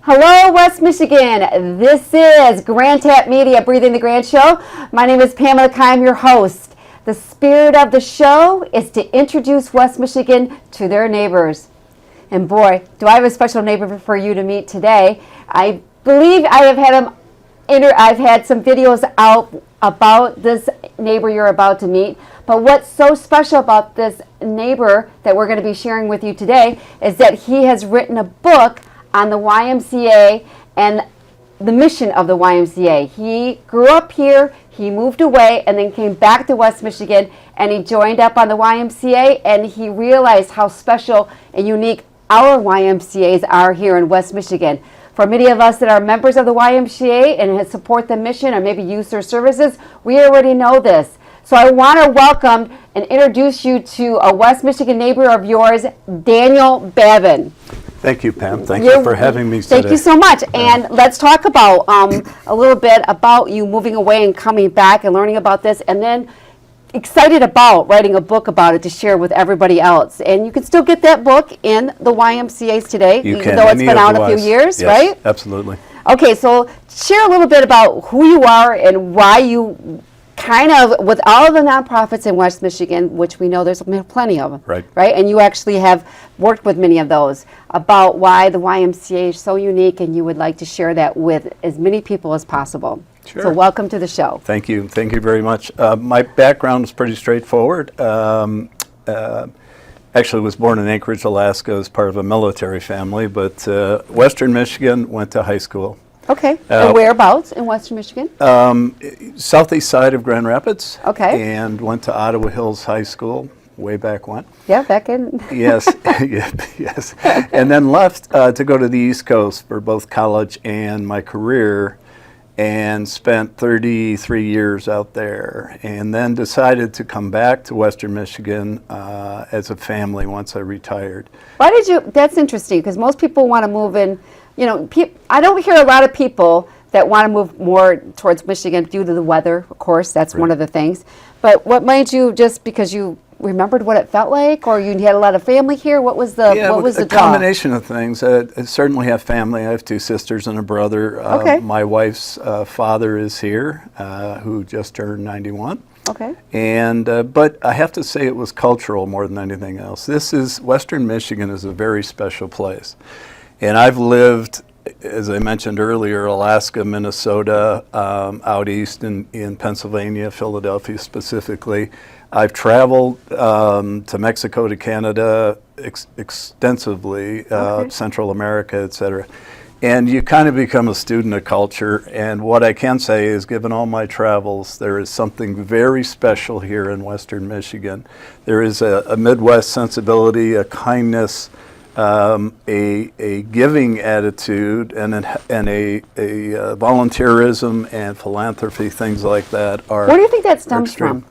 Hello, West Michigan. This is Grand Tap Media, Breathing the Grand Show. My name is Pamela Kai. I'm your host. The spirit of the show is to introduce West Michigan to their neighbors. And boy, do I have a special neighbor for you to meet today. I believe I have had I've had some videos out about this neighbor you're about to meet. But what's so special about this neighbor that we're going to be sharing with you today is that he has written a book on the YMCA and the mission of the YMCA. He grew up here, he moved away, and then came back to West Michigan, and he joined up on the YMCA, and he realized how special and unique our YMCAs are here in West Michigan. For many of us that are members of the YMCA and support the mission or maybe use their services, we already know this. So I want to welcome and introduce you to a West Michigan neighbor of yours, Daniel Babin. Thank you, Pam. Thank you for having me today. Thank you so much. And let's talk about a little bit about you moving away and coming back and learning about this, and then excited about writing a book about it to share with everybody else. And you can still get that book in the YMCAs today, even though it's been out a few years, yes, right? Absolutely. Okay, so share a little bit about who you are and why you kind of, with all of the nonprofits in West Michigan, which we know there's plenty of them, right? And you actually have worked with many of those, about why the YMCA is so unique, and you would like to share that with as many people as possible. Sure. So welcome to the show. Thank you. Thank you very much. My background is pretty straightforward. Actually was born in Anchorage, Alaska as part of a military family, but Western Michigan, went to high school. Okay. And whereabouts in Western Michigan? Southeast side of Grand Rapids. Okay. And went to Ottawa Hills High School way back when. Yeah, back in. Yes, yes. And then left to go to the East Coast for both college and my career, and spent 33 years out there, and then decided to come back to Western Michigan as a family once I retired. Why did you, that's interesting, because most people want to move in, you know, I don't hear a lot of people that want to move more towards Michigan due to the weather, of course, that's one of the things. But what made you, just because you remembered what it felt like, or you had a lot of family here? What was the draw? Combination of things. I certainly have family. I have two sisters and a brother. Okay. My wife's father is here, who just turned 91. Okay. And but I have to say it was cultural more than anything else. Western Michigan is a very special place. And I've lived, as I mentioned earlier, Alaska, Minnesota, out east in Pennsylvania, Philadelphia specifically. I've traveled to Mexico, to Canada extensively, Central America, et cetera. And you kind of become a student of culture. And what I can say is, given all my travels, there is something very special here in Western Michigan. There is a Midwest sensibility, a kindness, a giving attitude, and a volunteerism and philanthropy, things like that are. Where do you think that stems from?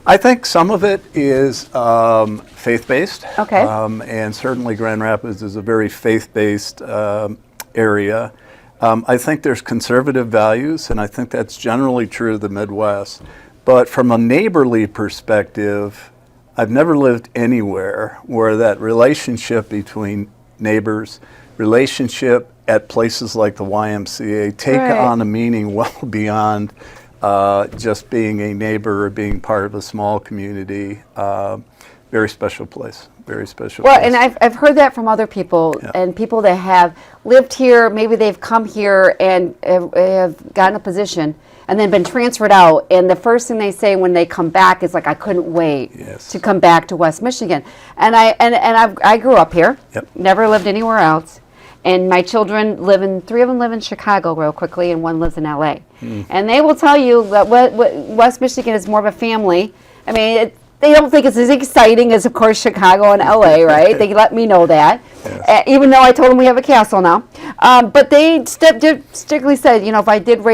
I think some of it is faith-based. Okay. And certainly Grand Rapids is a very faith-based area. I think there's conservative values, and I think that's generally true of the Midwest. But from a neighborly perspective, I've never lived anywhere where that relationship between neighbors, relationship at places like the YMCA, take on a meaning well beyond just being a neighbor or being part of a small community. Very special place. Very special place. Well, and I've heard that from other people, and people that have lived here, maybe they've come here and have gotten a position and then been transferred out, and the first thing they say when they come back is like, I couldn't wait to come back to West Michigan. And I grew up here, never lived anywhere else. And my children three of them live in Chicago real quickly, and one lives in LA. And they will tell you that West Michigan is more of a family. I mean, they don't think it's as exciting as, of course, Chicago and LA, right? They let me know that, even though I told them we have a castle now. But they strictly said, you know, if I did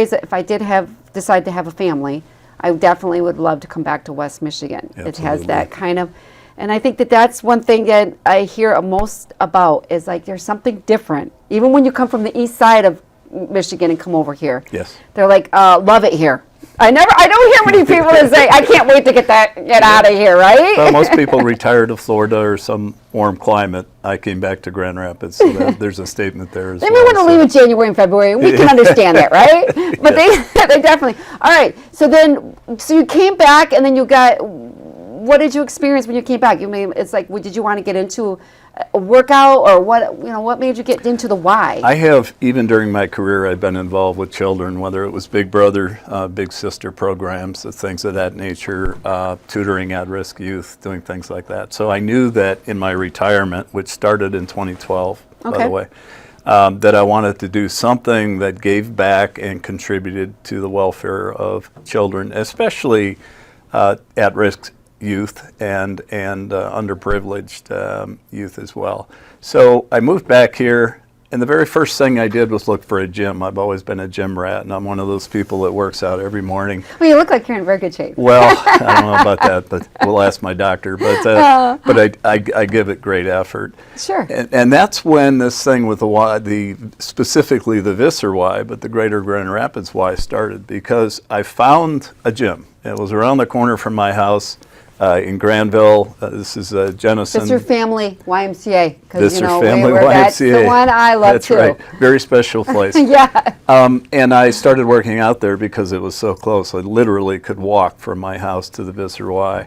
decide to have a family, I definitely would love to come back to West Michigan. Absolutely. It has that kind of. And I think that that's one thing that I hear most about, is like there's something different. Even when you come from the east side of Michigan and come over here. Yes. They're like, love it here. I don't hear many people that say, I can't wait to get out of here, right? Well, most people retire to Florida or some warm climate. I came back to Grand Rapids, so there's a statement there as They well. may want to leave in January and February. We can understand that, right? But they definitely. All right. So you came back, and then you got. What did you experience when you came back? It's like, did you want to get into a workout, or what? What made you get into the Y? I have, even during my career, I've been involved with children, whether it was Big Brother, Big Sister programs, things of that nature, tutoring at-risk youth, doing things like that. So I knew that in my retirement, which started in 2012, by the way, that I wanted to do something that gave back and contributed to the welfare of children, especially at-risk youth and underprivileged youth as well. So I moved back here, and the very first thing I did was look for a gym. I've always been a gym rat, and I'm one of those people that works out every morning. Well, you look like you're in very good shape. Well, I don't know about that, but we'll ask my doctor. But I give it great effort. Sure. And that's when this thing with the Y, specifically the Visser Y, but the Greater Grand Rapids Y started, because I found a gym. It was around the corner from my house. In Granville, this is Jennison. Visser Family YMCA. Visser Family YMCA. That's the one I love that's too. That's right. Very special place. Yeah. And I started working out there because it was so close. I literally could walk from my house to the Visser Y.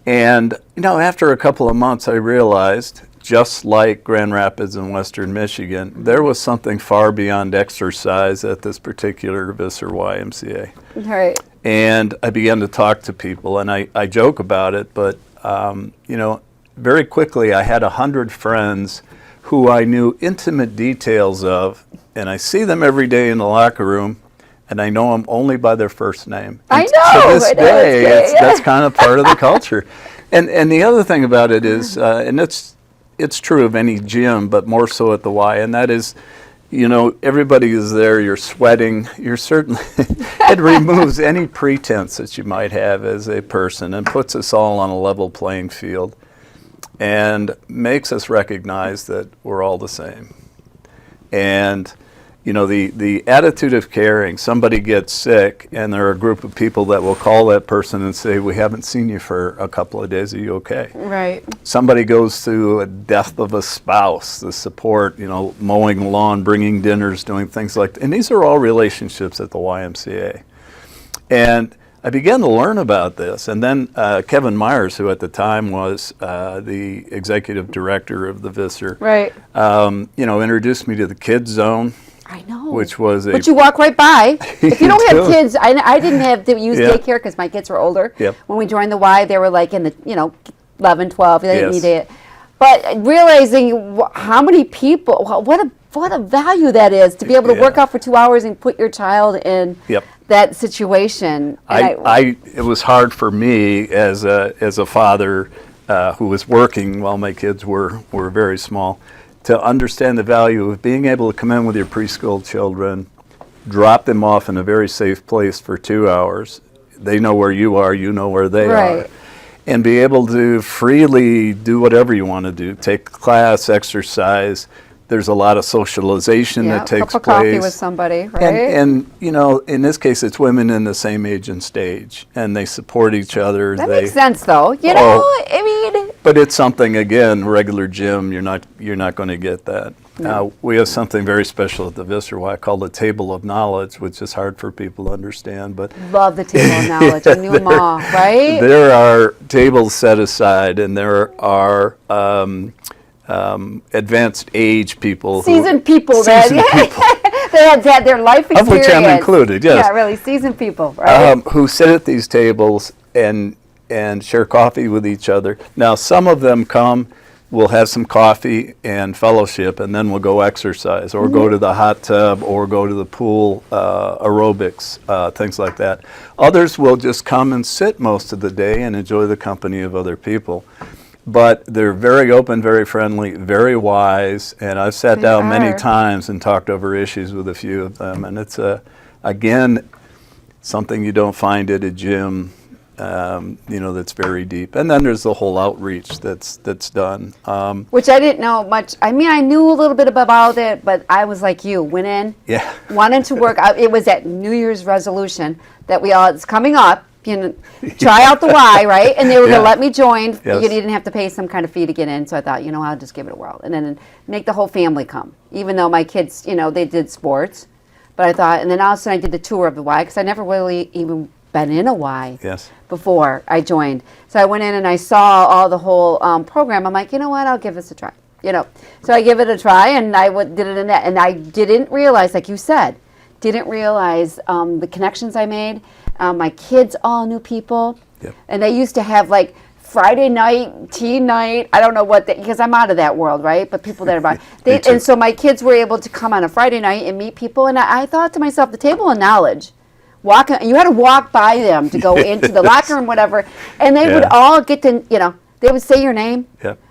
And, after a couple of months, I realized, just like Grand Rapids and Western Michigan, there was something far beyond exercise at this particular Visser YMCA. Right. And I began to talk to people, and I joke about it, but, very quickly I had 100 friends who I knew intimate details of, and I see them every day in the locker room, and I know them only by their first name. I And know! To this day, that's kind of part of the culture. And the other thing about it is, and it's true of any gym, but more so at the Y, and that is, everybody is there, you're sweating, you're certainly, it removes any pretense that you might have as a person and puts us all on a level playing field and makes us recognize that we're all the same. And, the attitude of caring, somebody gets sick and there are a group of people that will call that person and say, we haven't seen you for a couple of days, are you okay? Right. Somebody goes through a death of a spouse, the support, mowing lawn, bringing dinners, doing things like that. And these are all relationships at the YMCA. And I began to learn about this. And then Kevin Myers, who at the time was the executive director of the Visser, right. Introduced me to the Kids Zone. I know. Which was But you walk right by. If you don't have kids, I didn't have to use Yep. daycare because my kids were older. Yep. When we joined the Y, they were like in the 11, 12. They didn't Yes. need it. But realizing how many people, what a value that is to be able to work out for 2 hours and put your child in Yep. that situation. It was hard for me as a father who was working while my kids were very small, to understand the value of being able to come in with your preschool children, drop them off in a very safe place for 2 hours. They know where you are, you know where they are. And be able to freely do whatever you want to do. Take class, exercise. There's a lot of socialization that takes cup of place. coffee with somebody, right? And in this case, it's women in the same age and stage, and they support each other. That makes sense, though. But it's something, again, regular gym, you're not going to get that. No. We have something very special at the Visser Y called the Table of Knowledge, which is hard for people to understand. But love the Table of Knowledge. I knew them all, right? There are tables set aside, and there are advanced age people. Seasoned people. They had their life experience. Of which I'm included, yes. Yeah, really, seasoned people, right? Who sit at these tables and share coffee with each other. Now, some of them come, we'll have some coffee and fellowship, and then we'll go exercise, or go to the hot tub, or go to the pool, aerobics, things like that. Others will just come and sit most of the day and enjoy the company of other people. But they're very open, very friendly, very wise, and I've sat down many times and talked over issues with a few of them. And it's, again, something you don't find at a gym. that's very deep. And then there's the whole outreach that's done. Which I didn't know much. I mean, I knew a little bit about it, but I was like you, went in, wanted to work. It was that New Year's resolution that it's coming up. Try out the Y, right? And they were going to let me join. Yes. You didn't have to pay some kind of fee to get in. So I thought, I'll just give it a whirl. And then make the whole family come. Even though my kids, they did sports. But I thought, and then all of a sudden I did the tour of the Y, because I never really even been in a Y before I joined. So I went in and I saw all the whole program. I'm like, you know what? I'll give this a try. So I give it a try, and I did it in that. And I didn't realize, like you said, the connections I made. My kids all knew people, and they used to have like Friday night, teen night. I don't know what, because I'm out of that world, right? But people that are by, and so my kids were able to come on a Friday night and meet people. And I thought to myself, the table of knowledge, you had to walk by them to go into the locker room, whatever, and they would all get to, they would say your name.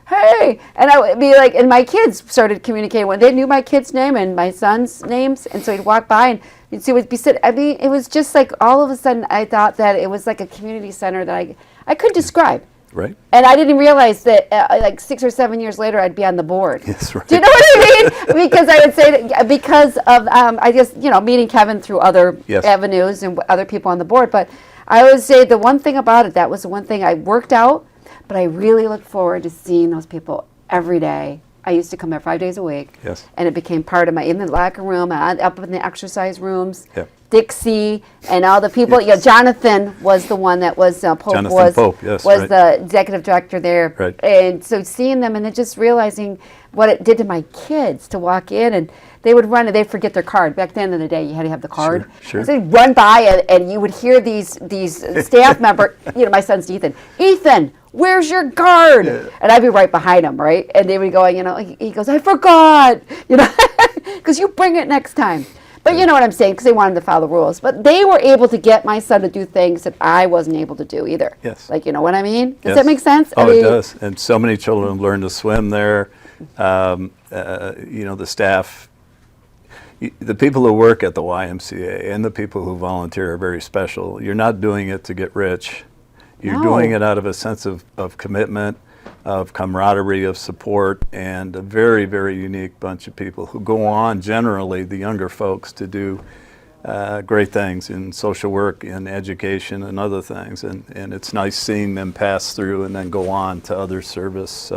Hey, and I would be like, and my kids started communicating when they knew my kid's name and my son's names, and so he'd walk by and you'd see, we'd be sitting. I mean, it was just like all of a sudden I thought that it was like a community center that I couldn't describe. Right. And I didn't realize that like 6 or 7 years later I'd be on the board. Yes, right. Do you know what I mean? Because I would say that because of I just meeting Kevin through other avenues and other people on the board. But I would say the one thing about it, that was the one thing I worked out. But I really look forward to seeing those people every day. I used to come there 5 days a week. Yes. And it became part of in the locker room, up in the exercise rooms. Yeah. Dixie and all the people. Yes. Jonathan was the one that was Pope was the executive director there. Right. And so seeing them and then just realizing what it did to my kids to walk in, and they would run and they'd forget their card. Back then in the day, you had to have the card. Sure. So they'd run by and you would hear these staff member. My son's Ethan, where's your card? Yeah. And I'd be right behind him, right? And they would go, he goes, I forgot, because you bring it next time. But you know what I'm saying, because they wanted to follow the rules. But they were able to get my son to do things that I wasn't able to do either. Yes. Like, you know what I mean? Does that make sense? Oh, it does. And so many children learn to swim there. The staff, the people who work at the YMCA and the people who volunteer are very special. You're not doing it to get rich. You're doing it out of a sense of commitment, of camaraderie, of support, and a very, very unique bunch of people who go on, generally, the younger folks, to do great things in social work, in education, and other things. And it's nice seeing them pass through and then go on to other service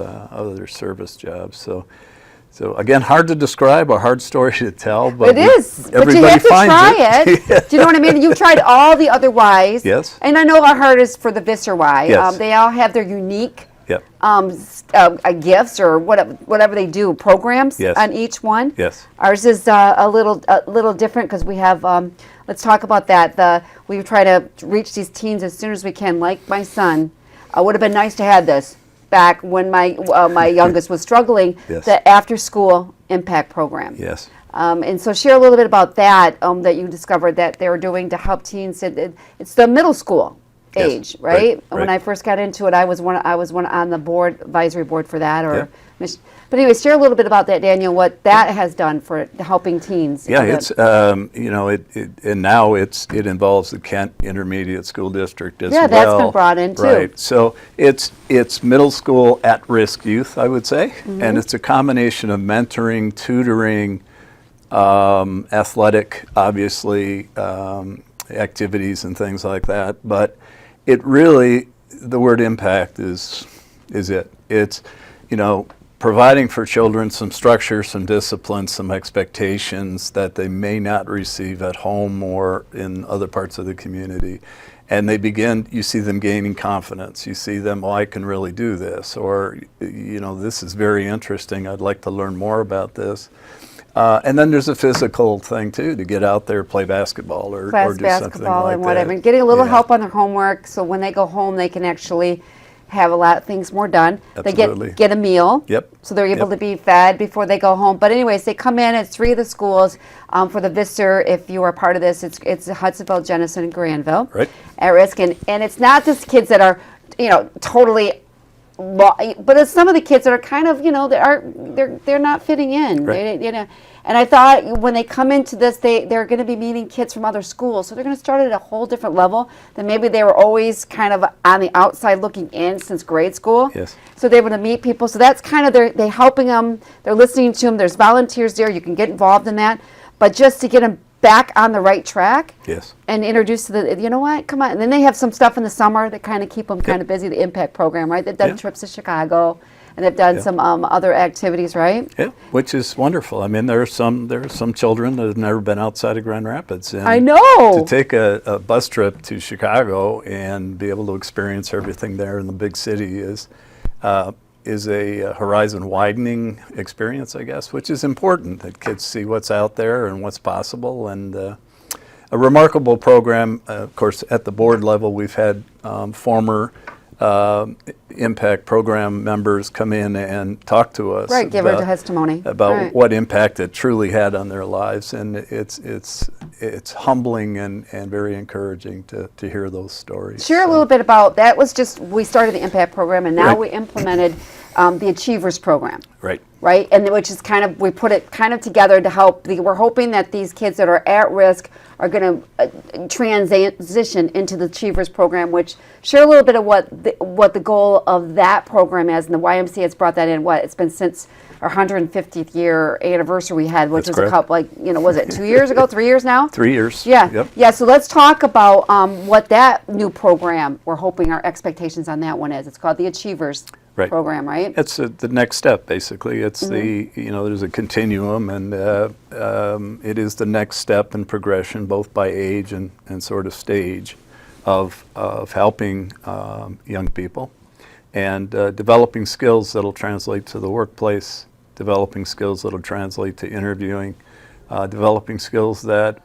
jobs. So again, hard to describe, a hard story to tell, but it is. But you have to try it. Do you know what I mean? You've tried all the other Ys. Yes. And I know our heart is for the Visser Y. Yes. They all have their unique gifts or whatever they do, programs on each one. Yes. Ours is a little different because we have. Let's talk about that. We try to reach these teens as soon as we can. Like my son, would have been nice to have this back when my youngest was struggling. Yes. The after school impact program. Yes. And so share a little bit about that that you discovered that they were doing to help teens. It's the middle school age, right? When I first got into it, I was one on the advisory board for that. But anyway, share a little bit about that, Daniel. What that has done for helping teens. Yeah, it's and now it involves the Kent Intermediate School District as well. Yeah, that's been brought in too. Right. So it's middle school at-risk youth, I would say, and it's a combination of mentoring, tutoring, athletic, obviously, activities and things like that. But it really, the word impact is it. It's, providing for children some structure, some discipline, some expectations that they may not receive at home or in other parts of the community. And you see them gaining confidence. You see them, I can really do this. Or, this is very interesting. I'd like to learn more about this. And then there's a physical thing too, to get out there, play basketball or do something like and whatever. that. And getting a little help on their homework, so when they go home, they can actually have a lot of things more done. Absolutely. They get a meal. Yep. So they're able to be fed before they go home. But anyways, they come in at 3 of the schools for the Visser. If you are part of this, it's Hudsonville, Jenison, and Granville. Right. At risk, and it's not just kids that are totally. But it's some of the kids that are kind of they're not fitting in. Right. And I thought when they come into this, they're going to be meeting kids from other schools. So they're going to start at a whole different level than maybe they were always kind of on the outside looking in since grade school. Yes. So they're able to meet people. So that's kind of they're helping them. They're listening to them. There's volunteers there. You can get involved in that. But just to get them back on the right track. Yes. And introduce to the, you know what, come on. And then they have some stuff in the summer that kind of keep them kind of busy, the impact program, right? They've done trips to Chicago. And they've done some other activities, right? Yeah, which is wonderful. I mean, there are some children that have never been outside of Grand Rapids. And I know. to take a bus trip to Chicago and be able to experience everything there in the big city is a horizon widening experience, I guess, which is important that kids see what's out there and what's possible. And a remarkable program. Of course, at the board level, we've had former impact program members come in and talk to us, right? Give our testimony about what impact it truly had on their lives, and it's humbling and very encouraging to hear those stories. Share a little bit about that. Was just we started the impact program, and now we implemented the Achievers program. Right, and which is kind of, we put it kind of together to help. We're hoping that these kids that are at risk are going to transition into the Achievers program, which share a little bit of what the goal of that program is. And the YMCA has brought that in. It's been since our 150th year anniversary we had, which was a couple, was it 2 years ago, 3 years now? 3 years. Yeah. Yep. Yeah. So let's talk about what that new program, we're hoping our expectations on that one is. It's called the Achievers program, right? It's the next step, basically. It's there's a continuum, and it is the next step in progression, both by age and sort of stage of helping young people and developing skills that'll translate to the workplace, developing skills that'll translate to interviewing, developing skills that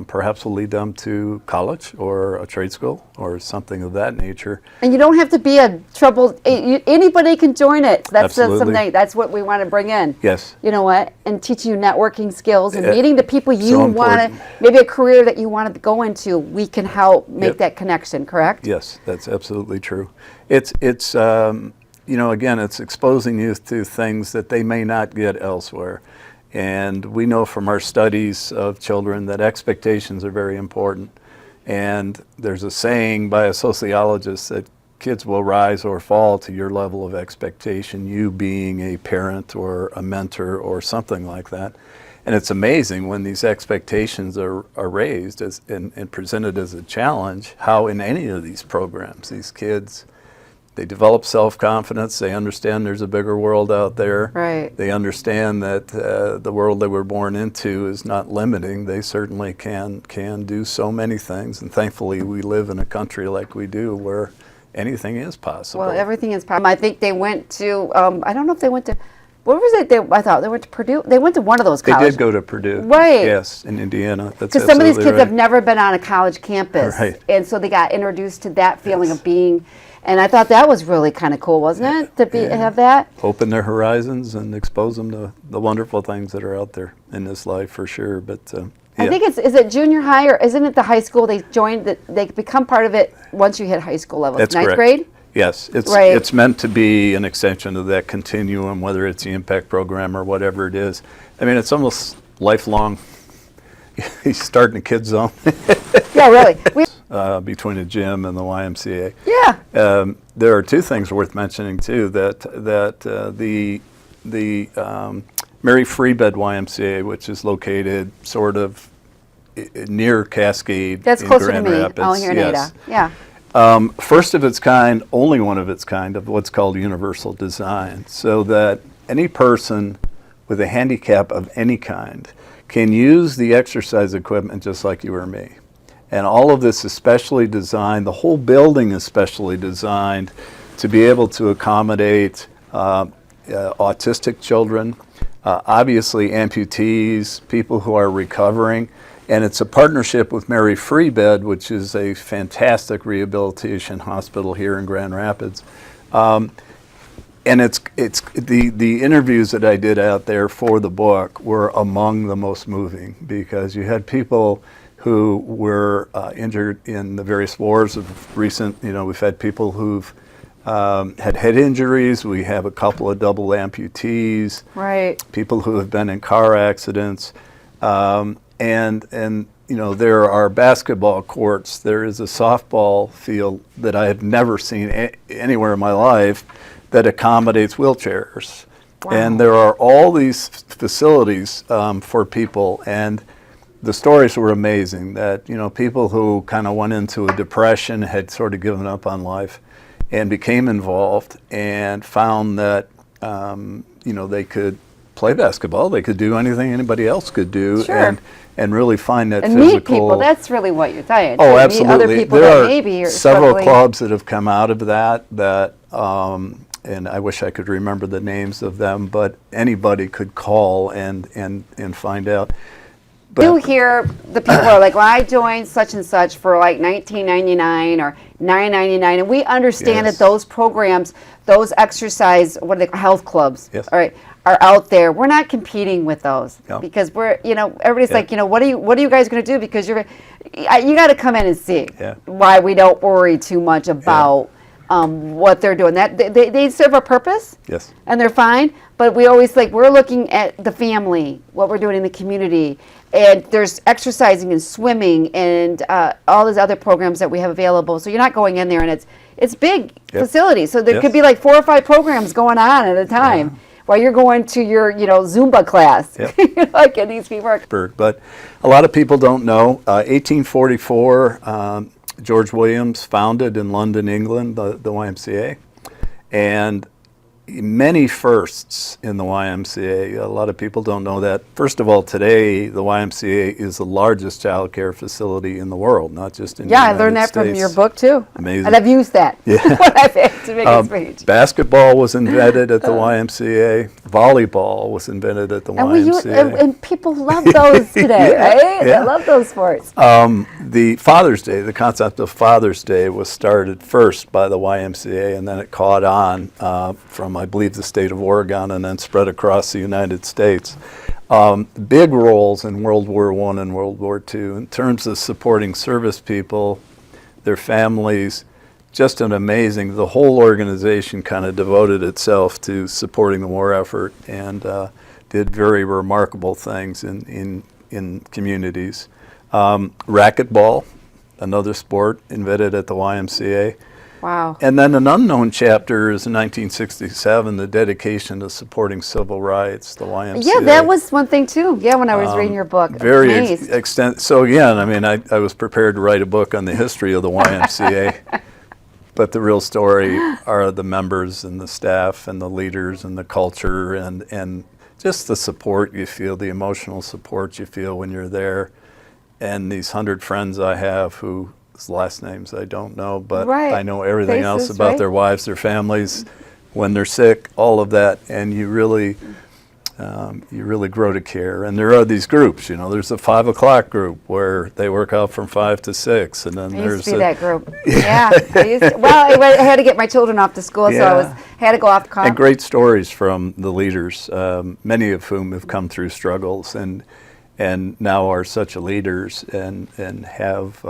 perhaps will lead them to college or a trade school or something of that nature. And you don't have to be a troubled, anybody can join it. That's something, that's what we want to bring in. Yes. You know what? And teaching you networking skills and meeting the people you want to, maybe a career that you want to go into, we can help make that connection, correct? Yes, that's absolutely true. It's again, it's exposing youth to things that they may not get elsewhere. And we know from our studies of children that expectations are very important. And there's a saying by a sociologist that kids will rise or fall to your level of expectation, you being a parent or a mentor or something like that. And it's amazing when these expectations are raised and presented as a challenge, how in any of these programs, these kids, they develop self-confidence. They understand there's a bigger world out there. Right. They understand that the world they were born into is not limiting. They certainly can do so many things. And thankfully, we live in a country like we do where anything is possible. Well, everything is possible. I think they went to, I don't know if they went to, what was it? I thought they went to Purdue. They went to one of those colleges. They did go to Purdue. Right. Yes, in Indiana. Because some of these kids have never been on a college campus. Right. And so they got introduced to that feeling of being. And I thought that was really kind of cool, wasn't it, to have that? Open their horizons and expose them to the wonderful things that are out there in this life, for sure. But I think is it junior high, or isn't it the high school? They become part of it once you hit high school level. That's ninth correct. grade? Yes, it's meant to be an extension of that continuum, whether it's the impact program or whatever it is. I mean, it's almost lifelong. He's starting a kid's zone. Yeah, really. Between a gym and the YMCA. Yeah. There are two things worth mentioning too. That the Mary Free Bed YMCA, which is located sort of near Cascade. That's in closer Grand to me. Rapids. Oh, here in Ada. Yeah. First of its kind, only one of its kind, of what's called universal design, so that any person with a handicap of any kind can use the exercise equipment just like you or me. And all of this is specially designed, the whole building is specially designed to be able to accommodate autistic children, obviously amputees, people who are recovering. And it's a partnership with Mary Free Bed, which is a fantastic rehabilitation hospital here in Grand Rapids. And it's the interviews that I did out there for the book were among the most moving, because you had people who were injured in the various wars of recent, we've had people who've had head injuries. We have a couple of double amputees. Right. People who have been in car accidents, and you know, there are basketball courts. There is a softball field that I have never seen anywhere in my life that accommodates wheelchairs. Wow. And there are all these facilities for people, and the stories were amazing. That, you know, people who kind of went into a depression, had sort of given up on life, and became involved and found that you know, they could play basketball, they could do anything anybody else could do, Sure. and really find that And physical. meet people. That's really what you're saying. Oh, To absolutely. Meet other people there that are maybe are several struggling. clubs that have come out of that, and I wish I could remember the names of them, but anybody could call and find out. You hear the people are like, well, I joined such and such for like $19.99 or $9.99, and we understand Yes. that those programs, those exercise, what are they, health clubs, Yes. all right, are out there. We're not competing with those No. because we're, you know, everybody's Yeah. like, you know, what are you guys going to do? Because you got to come in and see Yeah. why we don't worry too much about what they're doing. That they serve a purpose. Yes. And they're fine, but we always we're looking at the family, what we're doing in the community, and there's exercising and swimming and all these other programs that we have available. So you're not going in there and it's big Yep. facilities. So there Yes. could be like 4 or 5 programs going on at a time while you're going to your Zumba class. Yep. Like, and these people are. But a lot of people don't know. 1844, George Williams founded in London, England, the YMCA, and many firsts in the YMCA. A lot of people don't know that. First of all, today the YMCA is the largest child care facility in the world, not just in the Yeah, I United learned that from States. your book too. Amazing. And I've used that Yeah. when I've had to make a speech. Basketball was invented at the YMCA. Volleyball was invented at the And YMCA. and people love those today, Yeah, right? yeah. They love those sports. The Father's Day, the concept of Father's Day was started first by the YMCA, and then it caught on from, I believe, the state of Oregon, and then spread across the United States. Big roles in World War I and World War II in terms of supporting service people, their families. Just an amazing, the whole organization kind of devoted itself to supporting the war effort and did very remarkable things in communities. Racquetball, another sport invented at the YMCA. Wow. And then an unknown chapter is in 1967, the dedication to supporting civil rights, the YMCA. Yeah, that was one thing too. Yeah, when I was reading your book. Very Amazed. extent. So again, I mean, I was prepared to write a book on the history of the YMCA, but the real story are the members and the staff and the leaders and the culture and just the support you feel, the emotional support you feel when you're there. And these 100 friends I have whose last names I don't know, but Right. I know everything else Faces, about right? their wives, their families, when they're sick, all of that, and you really grow to care. And there are these groups, you know, there's a 5 o'clock group where they work out from 5 to 6, and then I there's used to be that group. Yeah. I had to get my children off to school, so Yeah. had to go off to and college. great stories from the leaders, many of whom have come through struggles and now are such leaders and have,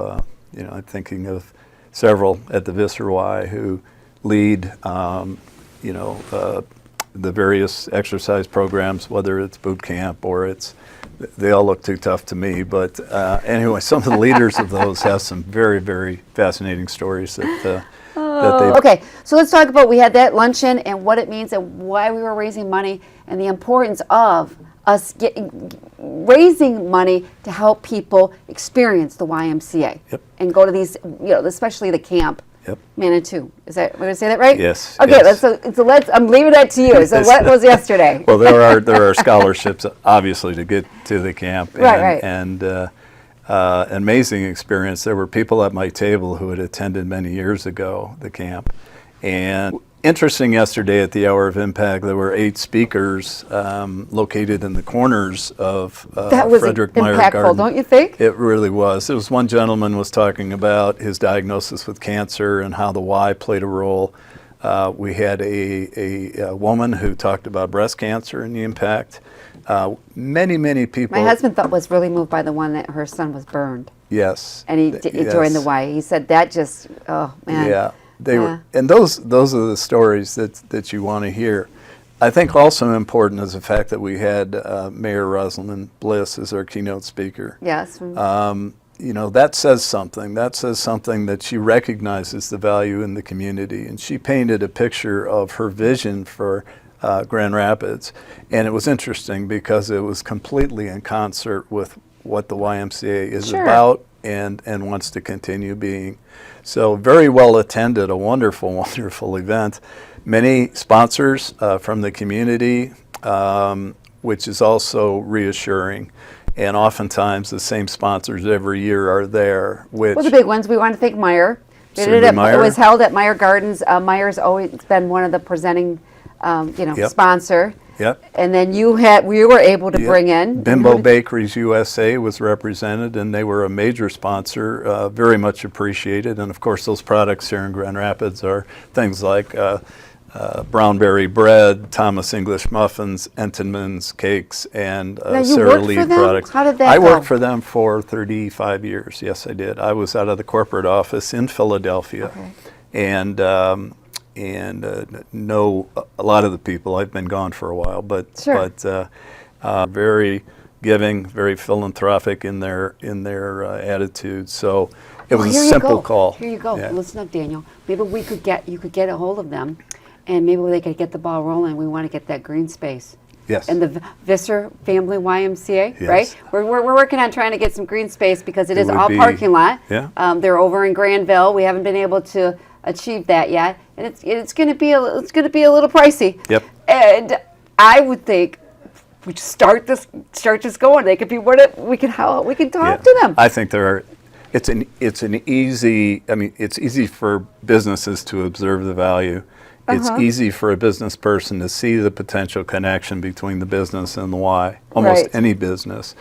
you know, I'm thinking of several at the Visser who lead, you know, the various exercise programs, whether it's boot camp or they all look too tough to me. But anyway, some of the leaders of those have some very, very fascinating stories that they. Okay, so let's talk about, we had that luncheon and what it means and why we were raising money and the importance of us raising money to help people experience the YMCA. Yep. And go to these, you know, especially the camp. Yep. Manitou. Is that, am I going to say that right? Yes, Okay, yes. let's, I'm leaving that to you. So what was yesterday? Well, there are scholarships, obviously, to get to the camp. Right. And amazing experience. There were people at my table who had attended many years ago the camp. And interesting, yesterday at the Hour of Impact, there were 8 speakers located in the corners of That was Frederick Meyer impactful, Garden. don't you think? It really was. There was one gentleman was talking about his diagnosis with cancer and how the Y played a role. We had a woman who talked about breast cancer and the impact. Many people. My husband was really moved by the one that her son was burned. Yes. And he joined the yes. Y. He said that just, oh man. Yeah. they were, and those are the stories that you want to hear. I think also important is the fact that we had Mayor Rosalind Bliss as our keynote speaker. Yes. You know, that says something. That says something that she recognizes the value in the community, and she painted a picture of her vision for Grand Rapids, and it was interesting because it was completely in concert with what the YMCA is about and wants to continue being. So very well attended, a wonderful, wonderful event. Many sponsors from the community, which is also reassuring. And oftentimes the same sponsors every year are there. Which well, the big ones, we want to thank Meyer. It was held at Meyer Gardens. Meyer's always been one of the presenting sponsor. Yep. And then we were able to bring in Bimbo Bakeries USA was represented, and they were a major sponsor, very much appreciated. And of course, those products here in Grand Rapids are things like Brownberry bread, Thomas English muffins, Entenmann's cakes, and Sara Lee products. How did that I go? worked for them for 35 years. Yes, I did. I was out of the corporate office in Philadelphia, and know a lot of the people. I've been gone for a while, but very giving, very philanthropic in their attitude. So it was a simple call. Here you go. Yeah. Listen up, Daniel. Maybe you could get a hold of them, and maybe they could get the ball rolling. We want to get that green space. Yes. And the Visser Family YMCA, Yes. right? We're working on trying to get some green space because it is all parking lot. Yeah. They're over in Granville. We haven't been able to achieve that yet, and it's going to be a little pricey. Yep. And I would think we start this going. They could be we can talk to them. I think it's easy. I mean, it's easy for businesses to observe the value. It's easy for a business person to see the potential connection between the business and the why. Almost any business,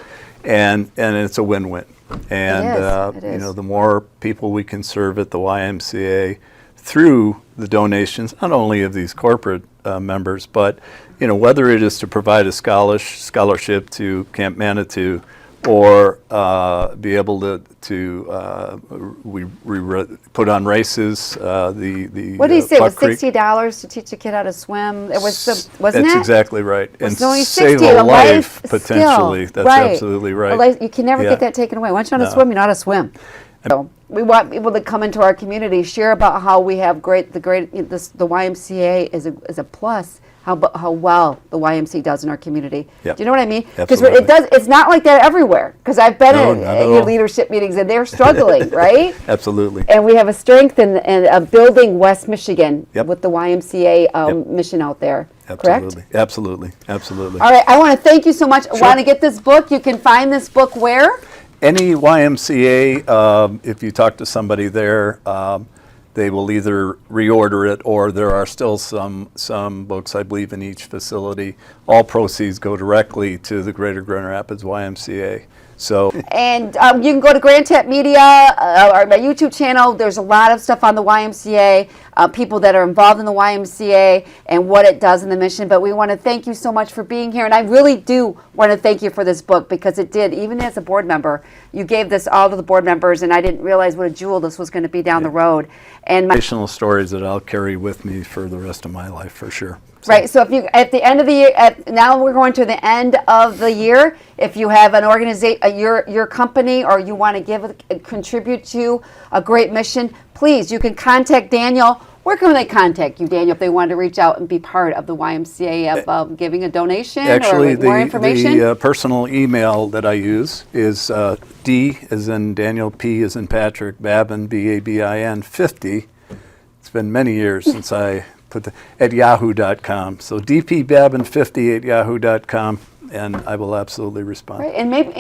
and it's a win-win. And it is. the more people we can serve at the YMCA through the donations, not only of these corporate members, but whether it is to provide a scholarship to Camp Manitou, or be able to we put on races. What did he say? It was $60 to teach a kid how to swim. It was wasn't That's it? exactly right. It was And only save 60, a life skill. potentially. That's absolutely right. You can never get that taken away. Once you know how to swim, you know how to swim. So we want people to come into our community, share about how we have the YMCA is a plus. How well the YMCA does in our community. Yep. Do you know what I mean? Because Absolutely. it's not like that everywhere. Because I've been No, in not at your all. leadership meetings and they're struggling, right? Absolutely. And we have a strength in building West Michigan with the YMCA mission out there. Absolutely. Correct? Absolutely. All right. I want to thank you so much. I want to get this book. You can find this book where? Any YMCA, if you talk to somebody there, they will either reorder it, or there are still some books, I believe, in each facility. All proceeds go directly to the Greater Grand Rapids YMCA. So, and you can go to Grand Tap Media, or my YouTube channel. There's a lot of stuff on the YMCA, people that are involved in the YMCA and what it does in the mission. But we want to thank you so much for being here. And I really do want to thank you for this book, because it did, even as a board member, you gave this all to the board members, and I didn't realize what a jewel this was going to be down the road. And additional stories that I'll carry with me for the rest of my life, for sure. So. Right. So if you, at the end of the year, now we're going to the end of the year. If you have an organization, your company, or you want to contribute to a great mission, please, you can contact Daniel. Where can they contact you, Daniel, if they want to reach out and be part of the YMCA of giving a donation Actually, or more information? the personal email that I use is D as in Daniel, P as in Patrick, Babin, BABIN 50. It's been many years since I put at yahoo.com. So dpbabin50 at yahoo.com, and I will absolutely respond. Right, and maybe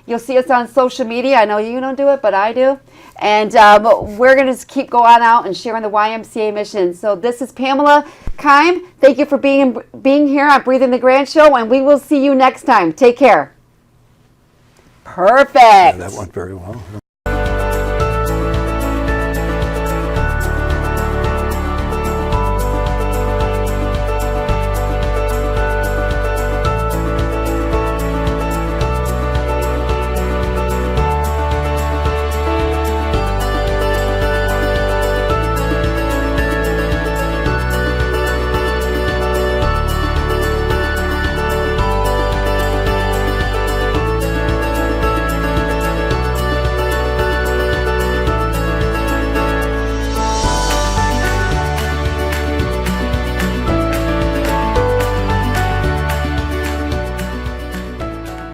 you'll see us on social media. I know you don't do it, but I do. And we're going to keep going out and sharing the YMCA mission. So this is Pamela Keim. Thank you for being here on Breathing the Grand Show, and we will see you next time. Take care. Perfect. Yeah, that went very well.